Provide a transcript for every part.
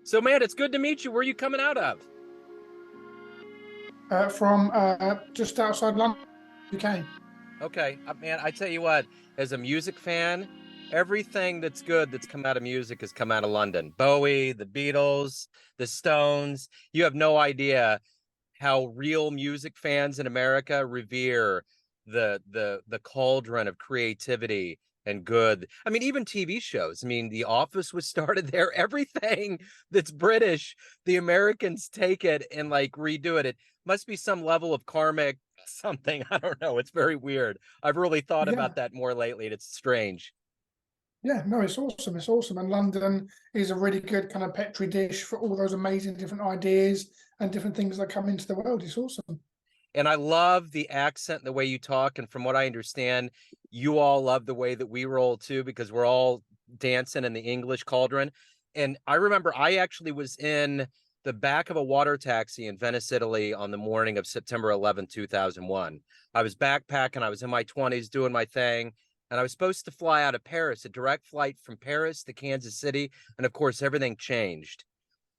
So, man, it's good to meet you. Where are you coming out of? From just outside London, UK. Okay, man, I tell you what, as a music fan, everything that's good that's come out of music has come out of London. Bowie, the Beatles, the Stones. You have no idea how real music fans in America revere the cauldron of creativity and good. I mean, even TV shows. I mean, The Office was started there. Everything that's British, the Americans take it and like redo it. It must be some level of karmic something. I don't know. It's very weird. I've really thought about Yeah, that more lately, and it's strange. yeah, no, it's awesome. It's awesome. And London is a really good kind of petri dish for all those amazing different ideas and different things that come into the world. It's awesome. And I love the accent and the way you talk. And from what I understand, you all love the way that we roll too, because we're all dancing in the English cauldron. And I remember I actually was in the back of a water taxi in Venice, Italy on the morning of September 11th, 2001. I was backpacking, I was in my 20s doing my thing. And I was supposed to fly out of Paris, a direct flight from Paris to Kansas City. And of course, everything changed.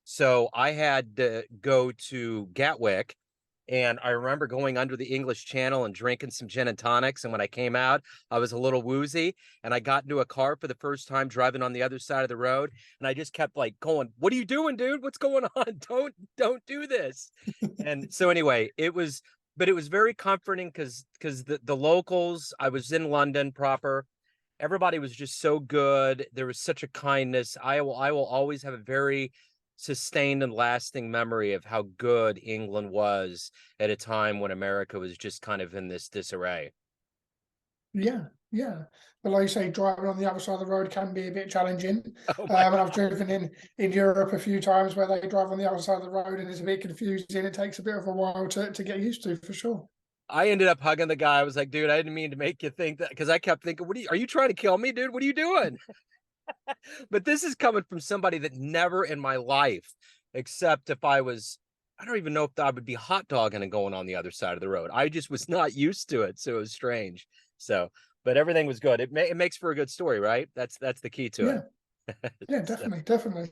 So I had to go to Gatwick, and I remember going under the English Channel and drinking some gin and tonics. And when I came out, I was a little woozy. And I got into a car for the first time driving on the other side of the road. And I just kept like going, "What are you doing, dude? What's going on? Don't do this." And so anyway, but it was very comforting because the locals, I was in London proper. Everybody was just so good. There was such a kindness. I will always have a very sustained and lasting memory of how good England was at a time when America was just kind of in this disarray. Yeah, yeah. But like you say, driving on the other side of the road can be a bit challenging. Oh my And I've God. driven in Europe a few times where they drive on the other side of the road and it's a bit confusing. It takes a bit of a while to get used to, for sure. I ended up hugging the guy. I was like, dude, I didn't mean to make you think that, because I kept thinking, are you trying to kill me, dude? What are you doing? But this is coming from somebody that never in my life, except if I don't even know if I would be hot dogging and going on the other side of the road. I just was not used to it. So it was strange. So, but everything was good. It makes for a good story, right? That's the key to it. Yeah, yeah, So, definitely, definitely.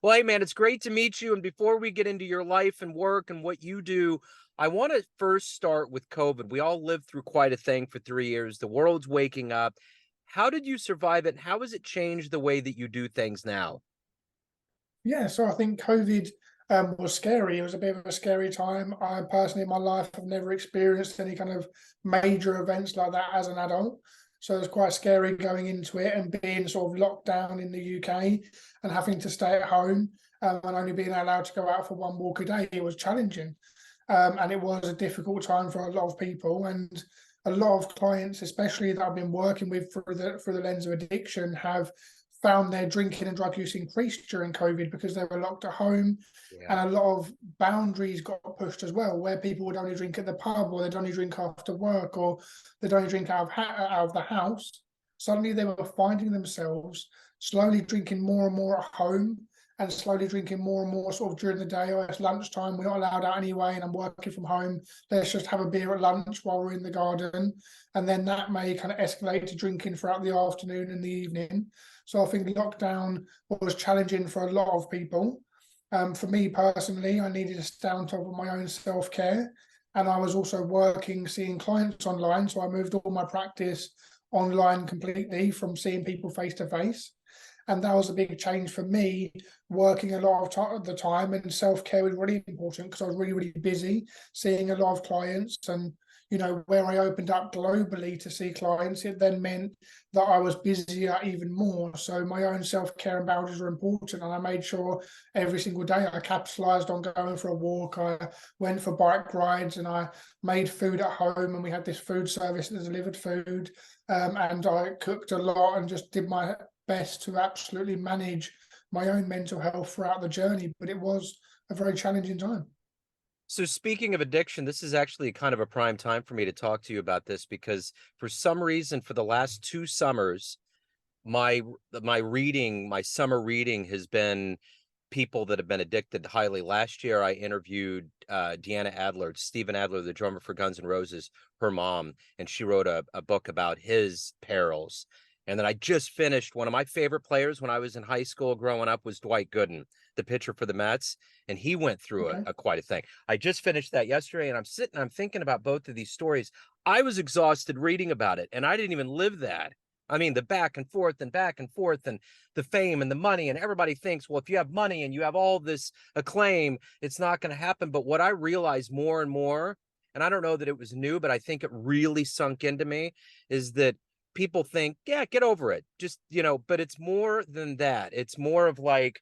well, hey, man, it's great to meet you. And before we get into your life and work and what you do, I want to first start with COVID. We all lived through quite a thing for 3 years. The world's waking up. How did you survive it? And how has it changed the way that you do things now? Yeah, so I think COVID was scary. It was a bit of a scary time. I personally, in my life, have never experienced any kind of major events like that as an adult. So it was quite scary going into it and being sort of locked down in the UK and having to stay at home and only being allowed to go out for one walk a day. It was challenging. And it was a difficult time for a lot of people. And a lot of clients, especially that I've been working with through the lens of addiction, have found their drinking and drug use increased during COVID because they were locked at home, Yeah. and a lot of boundaries got pushed as well, where people would only drink at the pub, or they'd only drink after work, or they'd only drink out of the house. Suddenly, they were finding themselves slowly drinking more and more at home, and slowly drinking more and more sort of during the day. Oh, it's lunchtime, we're not allowed out anyway, and I'm working from home. Let's just have a beer at lunch while we're in the garden. And then that may kind of escalate to drinking throughout the afternoon and the evening. So I think lockdown was challenging for a lot of people. For me personally, I needed to stay on top of my own self care. And I was also working, seeing clients online. So I moved all my practice online completely from seeing people face to face. And that was a big change for me, working a lot of the time. And self care was really important because I was really, really busy seeing a lot of clients. And where I opened up globally to see clients, it then meant that I was busier even more. So my own self-care and boundaries are important. And I made sure every single day I capitalized on going for a walk. I went for bike rides and I made food at home, and we had this food service that delivered food. And I cooked a lot and just did my best to absolutely manage my own mental health throughout the journey. But it was a very challenging time. So speaking of addiction, this is actually kind of a prime time for me to talk to you about this because for some reason, for the last 2 summers, my my summer reading has been people that have been addicted highly. Last year, I interviewed Deanna Adler, Steven Adler, the drummer for Guns N' Roses, her mom, and she wrote a book about his perils. And then I just finished one of my favorite players when I was in high school growing up was Dwight Gooden, the pitcher for the Mets, and he went through Okay. a quite a thing. I just finished that yesterday, and I'm thinking about both of these stories. I was exhausted reading about it, and I didn't even live that. I mean, the back and forth and the fame and the money, and everybody thinks, well, if you have money and you have all this acclaim, it's not going to happen. But what I realized more and more, and I don't know that it was new, but I think it really sunk into me, is that people think, yeah, get over it. Just, but it's more than that. It's more of like,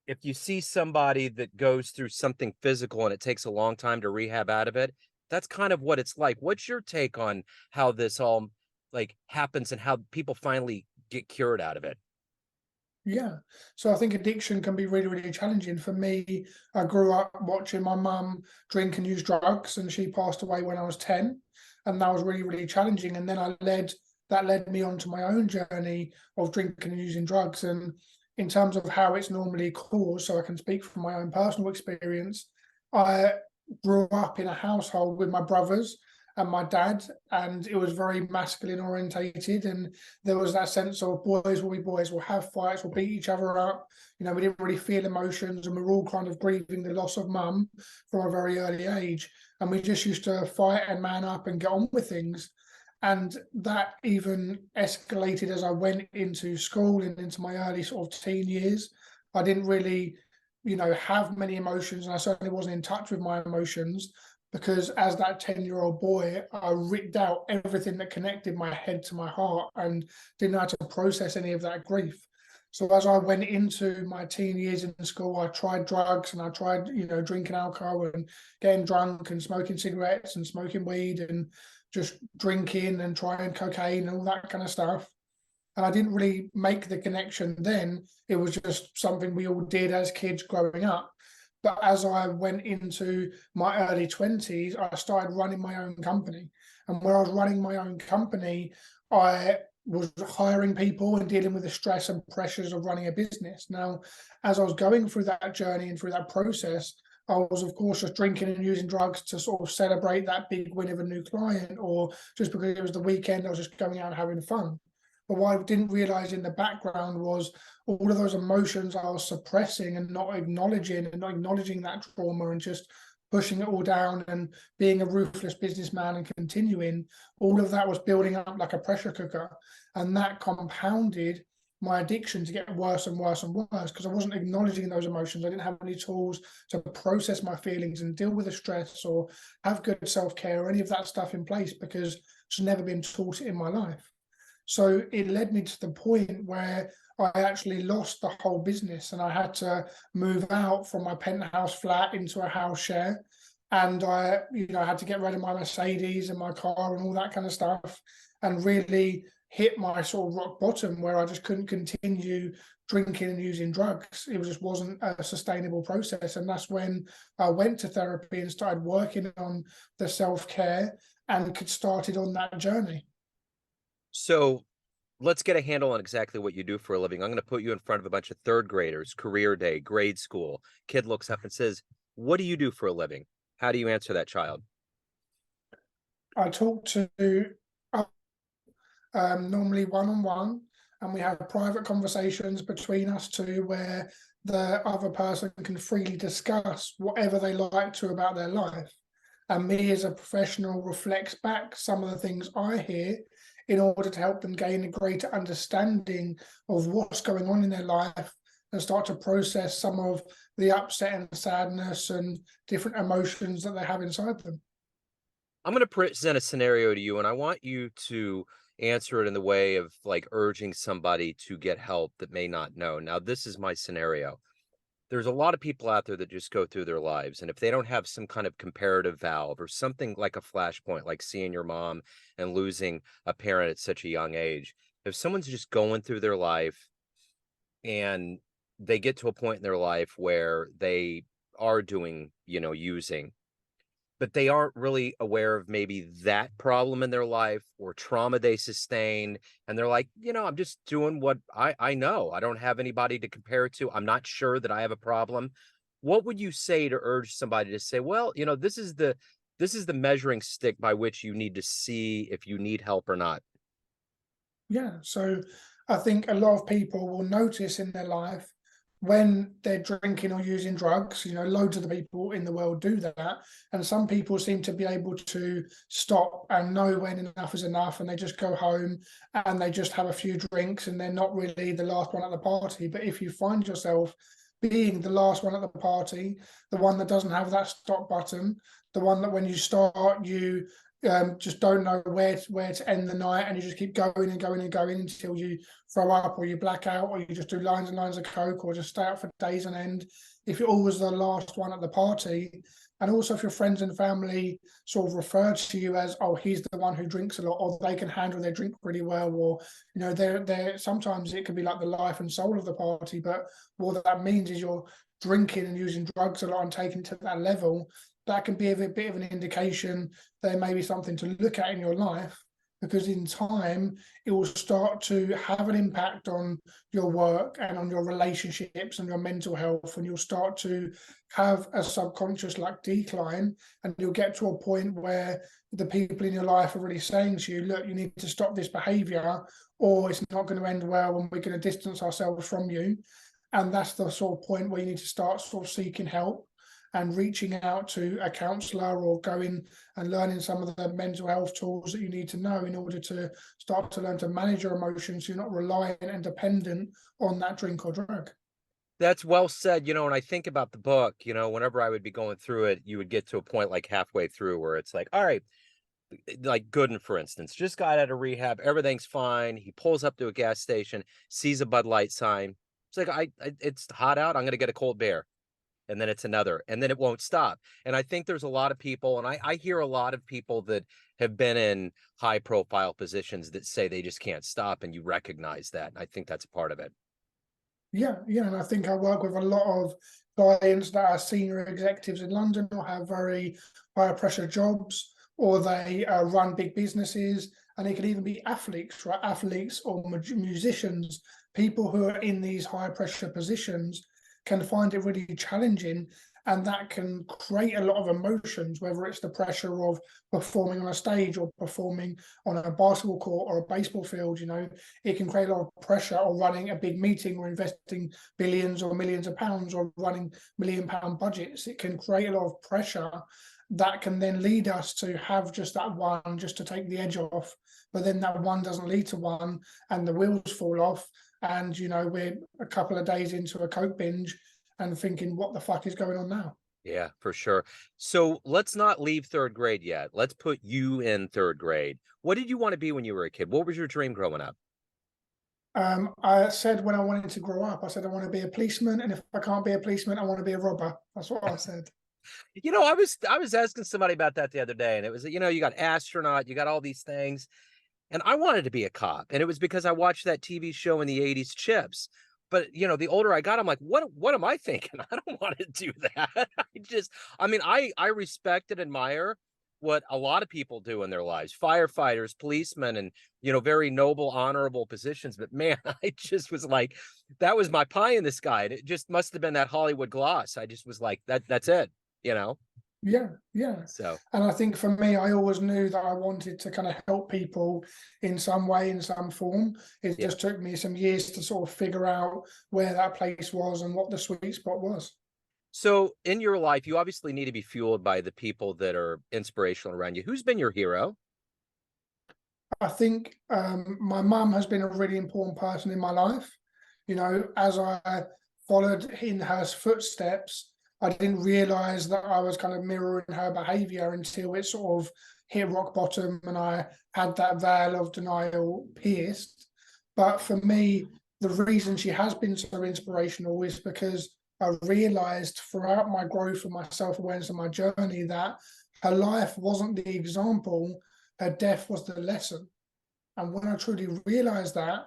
if you see somebody that goes through something physical and it takes a long time to rehab out of it, that's kind of what it's like. What's your take on how this all like happens and how people finally get cured out of it? Yeah. So I think addiction can be really, really challenging. For me, I grew up watching my mum drink and use drugs, and she passed away when I was 10. And that was really, really challenging. And then that led me on to my own journey of drinking and using drugs. And in terms of how it's normally caused, so I can speak from my own personal experience, I grew up in a household with my brothers and my dad, and it was very masculine orientated, and there was that sense of boys will be boys, we'll have fights, we'll beat each other up. We didn't really feel emotions, and we were all kind of grieving the loss of mum from a very early age, and we just used to fight and man up and get on with things. And that even escalated as I went into school and into my early sort of teen years. I didn't really have many emotions, and I certainly wasn't in touch with my emotions, because as that 10-year-old boy, I ripped out everything that connected my head to my heart and didn't know how to process any of that grief. So as I went into my teen years in school, I tried drugs, and I tried, drinking alcohol and getting drunk and smoking cigarettes and smoking weed and just drinking and trying cocaine and all that kind of stuff. And I didn't really make the connection then. It was just something we all did as kids growing up. But as I went into my early 20s, I started running my own company. And where I was running my own company, I was hiring people and dealing with the stress and pressures of running a business. Now, as I was going through that journey and through that process, I was, of course, just drinking and using drugs to sort of celebrate that big win of a new client, or just because it was the weekend, I was just going out and having fun. But what I didn't realize in the background was all of those emotions I was suppressing and not acknowledging, that trauma, and just pushing it all down and being a ruthless businessman and continuing. All of that was building up like a pressure cooker. And that compounded my addiction to get worse and worse and worse, because I wasn't acknowledging those emotions. I didn't have any tools to process my feelings and deal with the stress or have good self-care or any of that stuff in place, because it's never been taught in my life. So it led me to the point where I actually lost the whole business, and I had to move out from my penthouse flat into a house share. And I had to get rid of my Mercedes and my car and all that kind of stuff, and really hit my sort of rock bottom where I just couldn't continue drinking and using drugs. It just wasn't a sustainable process. And that's when I went to therapy and started working on the self-care and started on that journey. So let's get a handle on exactly what you do for a living. I'm going to put you in front of a bunch of third graders, career day, grade school. Kid looks up and says, what do you do for a living? How do you answer that child? I talk to normally one-on-one, and we have private conversations between us two where the other person can freely discuss whatever they like to about their life. And me as a professional reflects back some of the things I hear in order to help them gain a greater understanding of what's going on in their life and start to process some of the upset and sadness and different emotions that they have inside them. I'm going to present a scenario to you, and I want you to answer it in the way of like urging somebody to get help that may not know. Now, this is my scenario. There's a lot of people out there that just go through their lives, and if they don't have some kind of comparative valve or something like a flashpoint, like seeing your mom and losing a parent at such a young age, if someone's just going through their life and they get to a point in their life where they are doing, using, but they aren't really aware of maybe that problem in their life or trauma they sustained. And they're like, I'm just doing what I know. I don't have anybody to compare it to. I'm not sure that I have a problem. What would you say to urge somebody to say, well, this is the measuring stick by which you need to see if you need help or not? Yeah. So I think a lot of people will notice in their life when they're drinking or using drugs. Loads of the people in the world do that. And some people seem to be able to stop and know when enough is enough, and they just go home and they just have a few drinks and they're not really the last one at the party. But if you find yourself being the last one at the party, the one that doesn't have that stop button, the one that when you start, you just don't know where to end the night, and you just keep going and going and going until you throw up or you black out or you just do lines and lines of coke or just stay out for days on end. If you're always the last one at the party, and also if your friends and family sort of refer to you as, oh, he's the one who drinks a lot, or they can handle their drink pretty well, or they're sometimes it can be like the life and soul of the party, but what that means is you're drinking and using drugs a lot and taking it to that level. That can be a bit of an indication there may be something to look at in your life, because in time it will start to have an impact on your work and on your relationships and your mental health, and you'll start to have a subconscious like decline, and you'll get to a point where the people in your life are really saying to you, look, you need to stop this behavior or it's not going to end well and we're going to distance ourselves from you. And that's the sort of point where you need to start sort of seeking help and reaching out to a counsellor, or going and learning some of the mental health tools that you need to know in order to start to learn to manage your emotions so you're not reliant and dependent on that drink or drug. That's well said. When I think about the book, whenever I would be going through it, you would get to a point like halfway through where it's like, all right, like Gooden, for instance, just got out of rehab. Everything's fine. He pulls up to a gas station, sees a Bud Light sign. It's like, it's hot out. I'm going to get a cold beer. And then it's another, and then it won't stop. And I think there's a lot of people, and I hear a lot of people that have been in high profile positions that say they just can't stop, and you recognize that. And I think that's a part of it. Yeah, and I think I work with a lot of clients that are senior executives in London or have very high pressure jobs, or they run big businesses, and they could even be athletes, right? Athletes or musicians, people who are in these high pressure positions can find it really challenging, and that can create a lot of emotions, whether it's the pressure of performing on a stage or performing on a basketball court or a baseball field. It can create a lot of pressure, or running a big meeting or investing billions or millions of pounds or running £1 million budgets. It can create a lot of pressure that can then lead us to have just that one, just to take the edge off. But then that one doesn't lead to one, and the wheels fall off, and we're a couple of days into a coke binge and thinking, what the fuck is going on now? Yeah, for sure. So let's not leave third grade yet. Let's put you in third grade. What did you want to be when you were a kid? What was your dream growing up? I said when I wanted to grow up, I said I want to be a policeman, and if I can't be a policeman, I want to be a robber. That's what I said. I was asking somebody about that the other day, and it was, you got astronaut, you got all these things, and I wanted to be a cop, and it was because I watched that TV show in the 80s, Chips. But the older I got, I'm like, what am I thinking? I don't want to do that. I respect and admire what a lot of people do in their lives, firefighters, policemen, and very noble, honorable positions. But man, I just was like, that was my pie in the sky. And it just must have been that Hollywood gloss. I just was like, that's it, you know. Yeah. So And I think for me, I always knew that I wanted to kind of help people in some way, in some form. It yeah. just took me some years to sort of figure out where that place was and what the sweet spot was. So in your life, you obviously need to be fueled by the people that are inspirational around you. Who's been your hero? I think my mum has been a really important person in my life. As I followed in her footsteps, I didn't realize that I was kind of mirroring her behavior until it sort of hit rock bottom and I had that veil of denial pierced. But for me, the reason she has been so inspirational is because I realized throughout my growth and my self-awareness and my journey that her life wasn't the example, her death was the lesson. And when I truly realized that,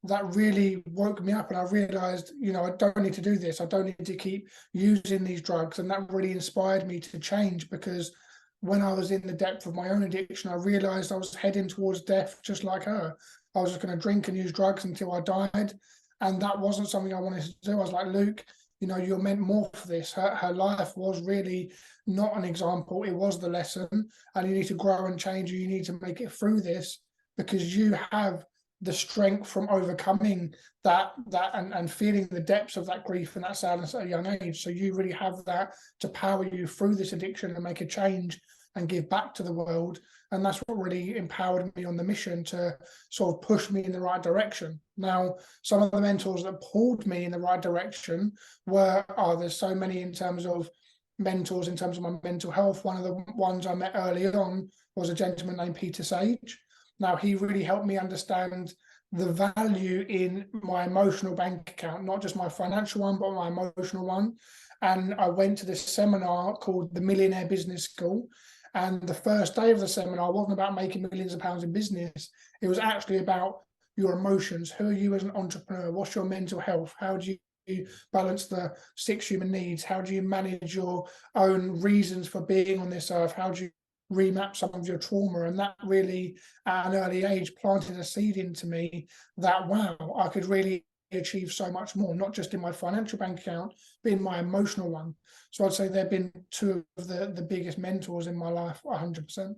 that really woke me up, and I realized, I don't need to do this. I don't need to keep using these drugs. And that really inspired me to change, because when I was in the depth of my own addiction, I realized I was heading towards death just like her. I was just going to drink and use drugs until I died. And that wasn't something I wanted to do. I was like, Luke, you're meant more for this. Her life was really not an example. It was the lesson. And you need to grow and change. You need to make it through this, because you have the strength from overcoming that and feeling the depths of that grief and that sadness at a young age. So you really have that to power you through this addiction and make a change and give back to the world. And that's what really empowered me on the mission to sort of push me in the right direction. Now, some of the mentors that pulled me in the right direction were, there's so many in terms of mentors, in terms of my mental health. One of the ones I met early on was a gentleman named Peter Sage. Now, he really helped me understand the value in my emotional bank account, not just my financial one, but my emotional one. And I went to this seminar called the Millionaire Business School. And the first day of the seminar wasn't about making millions of pounds in business. It was actually about your emotions. Who are you as an entrepreneur? What's your mental health? How do you balance the 6 human needs? How do you manage your own reasons for being on this earth? How do you remap some of your trauma? And that really, at an early age, planted a seed into me that, wow, I could really achieve so much more, not just in my financial bank account, but in my emotional one. So I'd say they've been two of the biggest mentors in my life, 100%.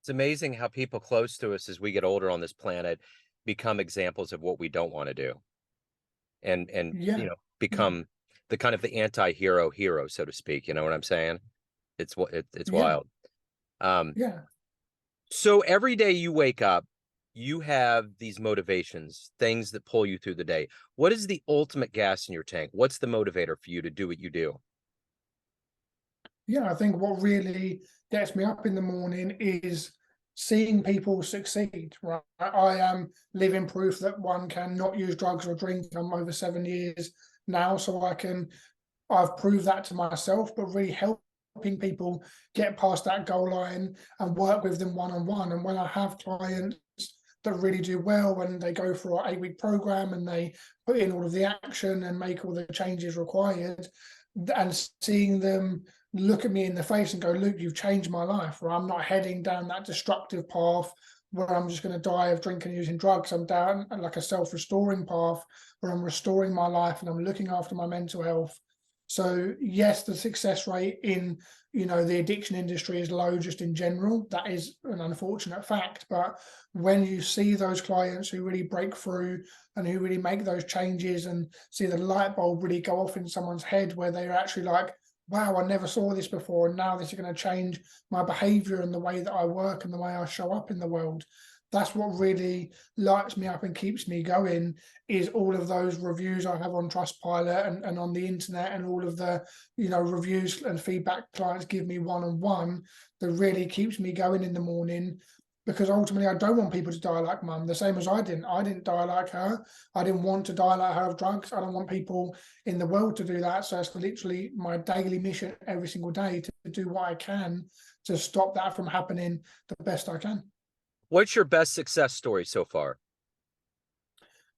It's amazing how people close to us as we get older on this planet become examples of what we don't want to do, and Yeah, become the kind of the anti-hero hero, so to speak. You know what I'm saying? It's yeah, wild. yeah. So every day you wake up, you have these motivations, things that pull you through the day. What is the ultimate gas in your tank? What's the motivator for you to do what you do? Yeah, I think what really gets me up in the morning is seeing people succeed, right? I am living proof that one can not use drugs or drink. I'm over 7 years now, so I've proved that to myself, but really helping people get past that goal line and work with them one-on-one. And when I have clients that really do well, when they go through our 8-week program and they put in all of the action and make all the changes required, and seeing them look at me in the face and go, Luke, you've changed my life, or I'm not heading down that destructive path where I'm just going to die of drinking and using drugs. I'm down like a self-restoring path where I'm restoring my life and I'm looking after my mental health. So yes, the success rate in the addiction industry is low just in general. That is an unfortunate fact. But when you see those clients who really break through and who really make those changes and see the light bulb really go off in someone's head where they're actually like, wow, I never saw this before, and now this is going to change my behavior and the way that I work and the way I show up in the world. That's what really lights me up and keeps me going, is all of those reviews I have on Trustpilot and on the internet, and all of the reviews and feedback clients give me one-on-one, that really keeps me going in the morning. Because ultimately I don't want people to die like mum, the same as I didn't die like her. I didn't want to die like her of drugs. I don't want people in the world to do that. So it's literally my daily mission every single day to do what I can to stop that from happening the best I can. What's your best success story so far?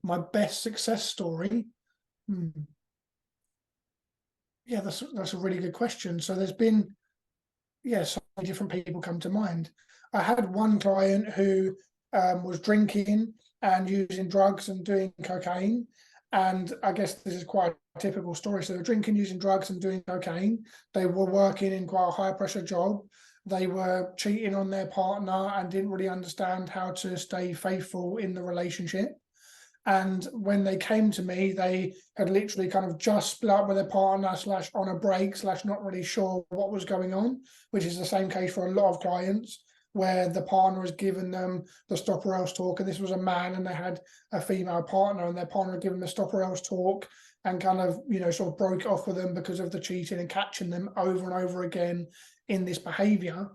My best success story? Yeah, that's a really good question. So there's been, so many different people come to mind. I had one client who was drinking and using drugs and doing cocaine. And I guess this is quite a typical story. So they're drinking, using drugs and doing cocaine. They were working in quite a high pressure job. They were cheating on their partner and didn't really understand how to stay faithful in the relationship. And when they came to me, they had literally kind of just split up with their partner / on a break / not really sure what was going on, which is the same case for a lot of clients, where the partner has given them the stop or else talk. And this was a man and they had a female partner, and their partner had given them the stop or else talk and kind of, sort of broke it off with them because of the cheating and catching them over and over again in this behavior.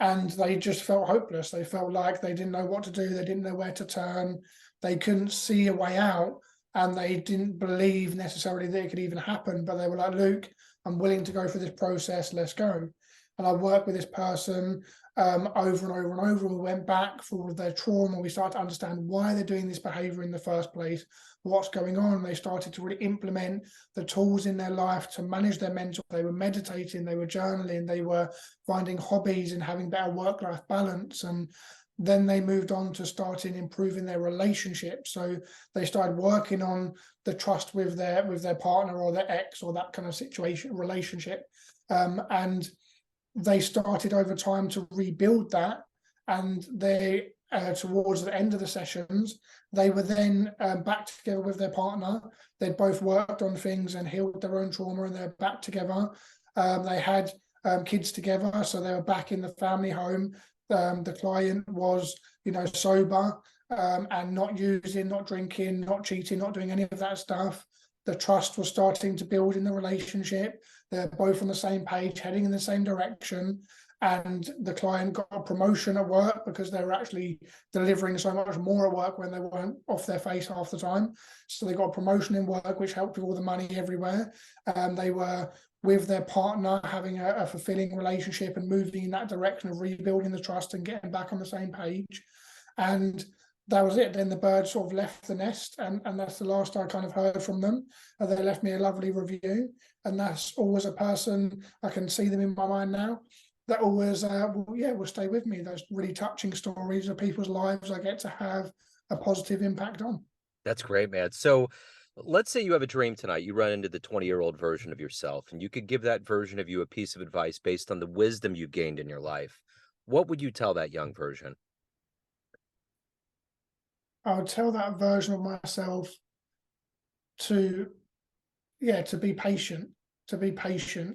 And they just felt hopeless. They felt like they didn't know what to do. They didn't know where to turn. They couldn't see a way out, and they didn't believe necessarily that it could even happen. But they were like, Luke, I'm willing to go through this process. Let's go. And I worked with this person over and over and over. And we went back for all of their trauma. We started to understand why they're doing this behavior in the first place, what's going on. They started to really implement the tools in their life to manage their mental. They were meditating, they were journaling, they were finding hobbies and having better work-life balance. And then they moved on to starting improving their relationship. So they started working on the trust with their partner or their ex or that kind of relationship. And they started over time to rebuild that. And they towards the end of the sessions, they were then back together with their partner. They'd both worked on things and healed their own trauma, and they're back together. They had kids together, so they were back in the family home. The client was, sober, and not using, not drinking, not cheating, not doing any of that stuff. The trust was starting to build in the relationship. They're both on the same page, heading in the same direction. And the client got a promotion at work because they were actually delivering so much more at work when they weren't off their face half the time. So they got a promotion in work, which helped with all the money everywhere. They were with their partner having a fulfilling relationship and moving in that direction of rebuilding the trust and getting back on the same page. And that was it. Then the bird sort of left the nest, and that's the last I kind of heard from them. They left me a lovely review, and that's always a person, I can see them in my mind now, that always will stay with me. Those really touching stories of people's lives I get to have a positive impact on. That's great, man. So let's say you have a dream tonight. You run into the 20-year-old version of yourself, and you could give that version of you a piece of advice based on the wisdom you've gained in your life. What would you tell that young version? I would tell that version of myself to be patient,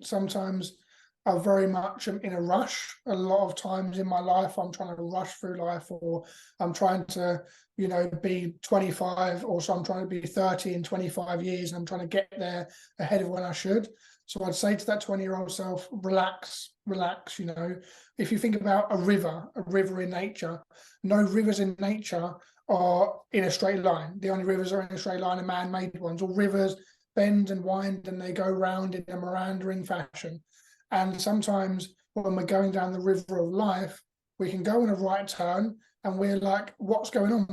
Sometimes I very much am in a rush. A lot of times in my life, I'm trying to rush through life, or I'm trying to, be 25, or so I'm trying to be 30 in 25 years, and I'm trying to get there ahead of when I should. So I'd say to that 20-year-old self, relax. If you think about a river in nature, no rivers in nature are in a straight line. The only rivers are in a straight line are man-made ones. All rivers bend and wind, and they go round in a meandering fashion. And sometimes when we're going down the river of life, we can go on a right turn and we're like, what's going on?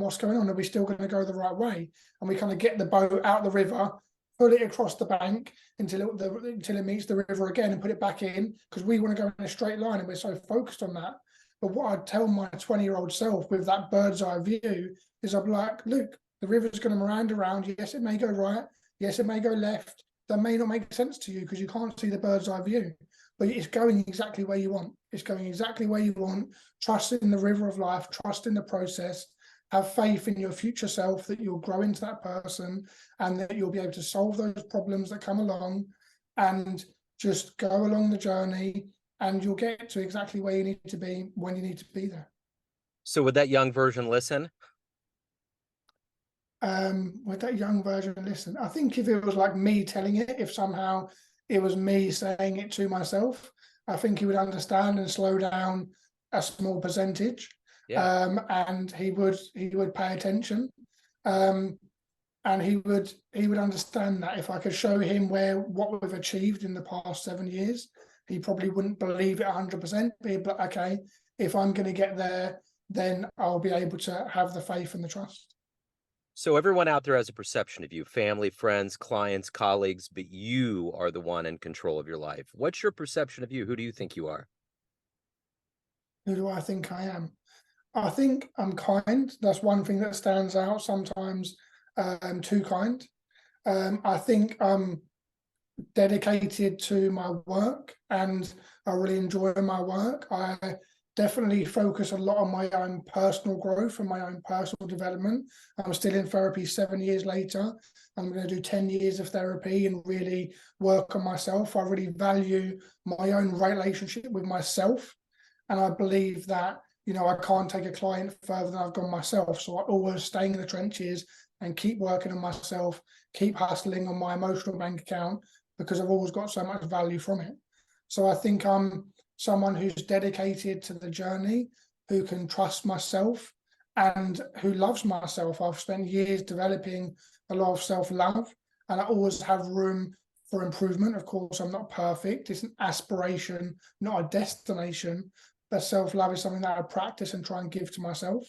Are we still going to go the right way? And we kind of get the boat out the river, pull it across the bank until it meets the river again, and put it back in, because we want to go in a straight line, and we're so focused on that. But what I'd tell my 20-year-old self with that bird's eye view is, I'm like, Luke, the river's going to meander around. Yes, it may go right. Yes, it may go left. That may not make sense to you because you can't see the bird's eye view, but it's going exactly where you want. Trust in the river of life, trust in the process, have faith in your future self that you'll grow into that person, and that you'll be able to solve those problems that come along, and just go along the journey, and you'll get to exactly where you need to be when you need to be there. So would that young version listen? Would that young version listen? I think if it was like me telling it, if somehow it was me saying it to myself, I think he would understand and slow down a small percentage. Yeah. And he would pay attention. And he would understand that if I could show him what we've achieved in the past 7 years, he probably wouldn't believe it 100%. But he'd be like, okay, if I'm going to get there, then I'll be able to have the faith and the trust. So everyone out there has a perception of you, family, friends, clients, colleagues, but you are the one in control of your life. What's your perception of you? Who do you think you are? Who do I think I am? I think I'm kind. That's one thing that stands out. Sometimes I'm too kind. I think I'm dedicated to my work, and I really enjoy my work. I definitely focus a lot on my own personal growth and my own personal development. I'm still in therapy 7 years later. I'm going to do 10 years of therapy and really work on myself. I really value my own relationship with myself. And I believe that, I can't take a client further than I've gone myself. So I always stay in the trenches and keep working on myself, keep hustling on my emotional bank account, because I've always got so much value from it. So I think I'm someone who's dedicated to the journey, who can trust myself, and who loves myself. I've spent years developing a lot of self-love, and I always have room for improvement. Of course, I'm not perfect. It's an aspiration, not a destination. But self-love is something that I practice and try and give to myself.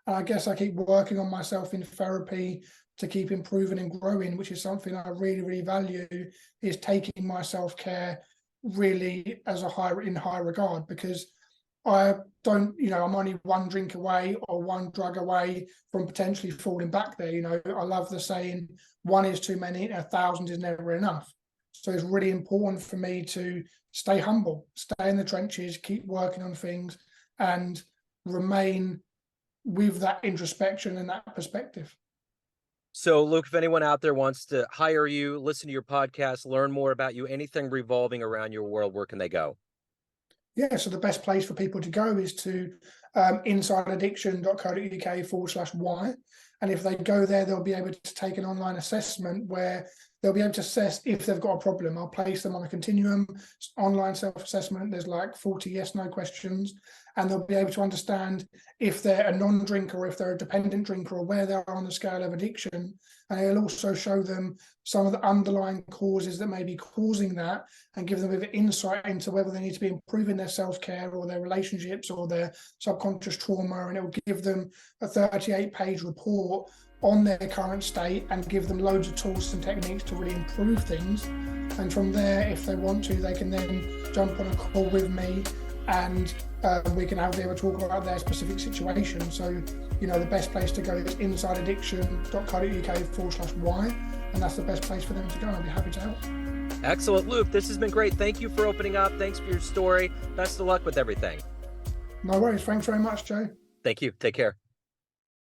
And I guess I keep working on myself in therapy to keep improving and growing, which is something I really, really value, is taking my self-care really as in high regard, because I don't, I'm only one drink away or one drug away from potentially falling back there. I love the saying, one is too many, 1,000 is never enough. So it's really important for me to stay humble, stay in the trenches, keep working on things, and remain with that introspection and that perspective. So, Luke, if anyone out there wants to hire you, listen to your podcast, learn more about you, anything revolving around your world, where can they go? Yeah, so the best place for people to go is to addiction.It/why. And if they go there, they'll be able to take an online assessment where they'll be able to assess if they've got a problem. I'll place them on a continuum, online self-assessment. There's like 40 yes/no questions, and they'll be able to understand if they're a non-drinker or if they're a dependent drinker or where they are on the scale of addiction. And it'll also show them some of the underlying causes that may be causing that and give them a bit of insight into whether they need to be improving their self-care or their relationships or their subconscious trauma. And it will give them a 38-page report on their current state and give them loads of tools and techniques to really improve things. And from there, if they want to, they can then jump on a call with me and we can have a talk about their specific situation. So, the best place to go is insideaddiction.co.uk/why, and that's the best place for them to go. I'll be happy to help. Excellent, Luke. This has been great. Thank you for opening up. Thanks for your story. Best of luck with everything. No worries. Thanks very much, Joe. Thank you. Take care.